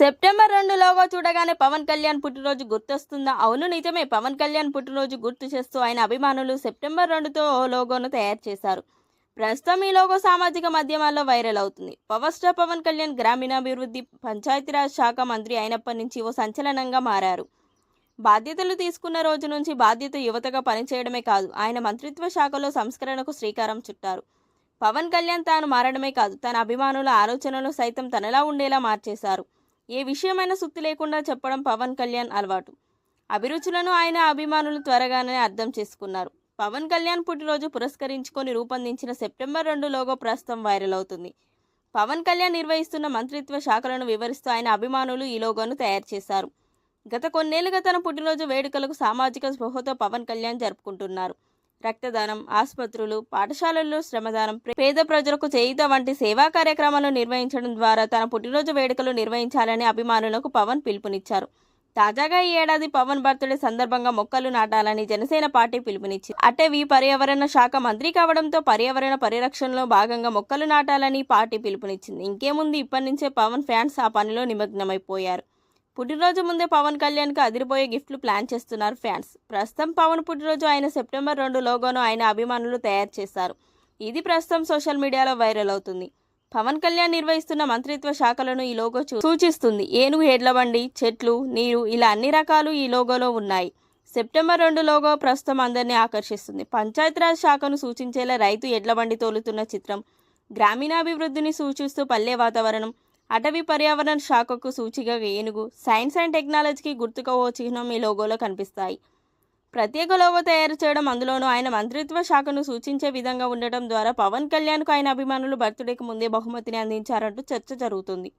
September 2 logo చూడగానే పవన్ కళ్యాణ్ పుట్టినరోజు గుర్తొస్తుందా? అవును నిజమే. పవన్ కళ్యాణ్ పుట్టినరోజు గుర్తు చేస్తూ ఆయన అభిమానులు సెప్టెంబర్ 2తో ఓ లోగోను తయారు చేశారు. ప్రస్తుతం ఈ లోగో సామాజిక మాధ్యమాల్లో వైరల్ అవుతుంది. పవర్ స్టార్ పవన్ కళ్యాణ్ గ్రామీణాభివృద్ధి, పంచాయతీరాజ్ శాఖ మంత్రి అయినప్పటి నుంచి ఓ సంచలనంగా మారారు. బాధ్యతలు తీసుకున్న రోజు నుంచి బాధ్యత యువతగా పనిచేయడమే కాదు, ఆయన మంత్రిత్వ శాఖలో సంస్కరణకు శ్రీకారం చుట్టారు. పవన్ కళ్యాణ్ తాను మారడమే కాదు, తన అభిమానుల ఆలోచనలు సైతం తనలా ఉండేలా మార్చేశారు. ఏ విషయమైనా సుత్తి లేకుండా చెప్పడం పవన్ కళ్యాణ్ అలవాటు. అభిరుచులను ఆయన అభిమానులు త్వరగానే అర్థం చేసుకున్నారు. పవన్ కళ్యాణ్ పుట్టినరోజు పురస్కరించుకొని రూపొందించిన సెప్టెంబర్ 2 లోగో ప్రస్తుతం వైరల్ అవుతుంది. పవన్ కళ్యాణ్ నిర్వహిస్తున్న మంత్రిత్వ శాఖలను వివరిస్తూ ఆయన అభిమానులు ఈ లోగోను తయారు చేశారు. గత కొన్నేళ్లుగా తన పుట్టినరోజు వేడుకలకు సామాజిక స్పృహతో పవన్ కళ్యాణ్ జరుపుకుంటున్నారు. రక్తదానం, ఆసుపత్రులు, పాఠశాలల్లో శ్రమదానం, పేద ప్రజలకు చేయూత వంటి సేవా కార్యక్రమాలను నిర్వహించడం ద్వారా తన పుట్టినరోజు వేడుకలు నిర్వహించాలని అభిమానులకు పవన్ పిలుపునిచ్చారు. తాజాగా ఈ ఏడాది పవన్ బర్త్డే సందర్భంగా మొక్కలు నాటాలని జనసేన పార్టీ పిలుపునిచ్చింది. అటవీ పర్యావరణ శాఖ మంత్రి కావడంతో పర్యావరణ పరిరక్షణలో భాగంగా మొక్కలు నాటాలని పార్టీ పిలుపునిచ్చింది. ఇంకేముంది, ఇప్పటి నుంచే పవన్ ఫ్యాన్స్ ఆ పనిలో నిమగ్నమైపోయారు. పుట్టినరోజు ముందే పవన్ కళ్యాణ్కి అదిరిపోయే గిఫ్ట్లు ప్లాన్ చేస్తున్నారు ఫ్యాన్స్. ప్రస్తుతం పవన్ పుట్టినరోజు అయిన సెప్టెంబర్ 2 లోగోను ఆయన అభిమానులు తయారు చేశారు. ఇది ప్రస్తుతం సోషల్ మీడియాలో వైరల్ అవుతుంది. పవన్ కళ్యాణ్ నిర్వహిస్తున్న మంత్రిత్వ శాఖలను ఈ లోగో సూచిస్తుంది. ఏనుగు, ఎడ్ల బండి, చెట్లు, నీరు ఇలా అన్ని రకాలు ఈ లోగోలో ఉన్నాయి. సెప్టెంబర్ 2 లోగో ప్రస్తుతం అందరినీ ఆకర్షిస్తుంది. పంచాయతీరాజ్ శాఖను సూచించేలా రైతు ఎడ్ల బండి తోలుతున్న చిత్రం, గ్రామీణాభివృద్ధిని సూచిస్తూ పల్లె వాతావరణం, అటవీ పర్యావరణ శాఖకు సూచిక ఏనుగు, సైన్స్ అండ్ టెక్నాలజీకి గుర్తుగా ఓ చిహ్నం ఈ లోగోలో కనిపిస్తాయి. ప్రత్యేక లోగో తయారు చేయడం, అందులోనూ ఆయన మంత్రిత్వ శాఖను సూచించే విధంగా ఉండటం ద్వారా పవన్ కళ్యాణ్కు ఆయన అభిమానులు బర్త్డేకి ముందే బహుమతిని అందించారంటూ చర్చ జరుగుతుంది.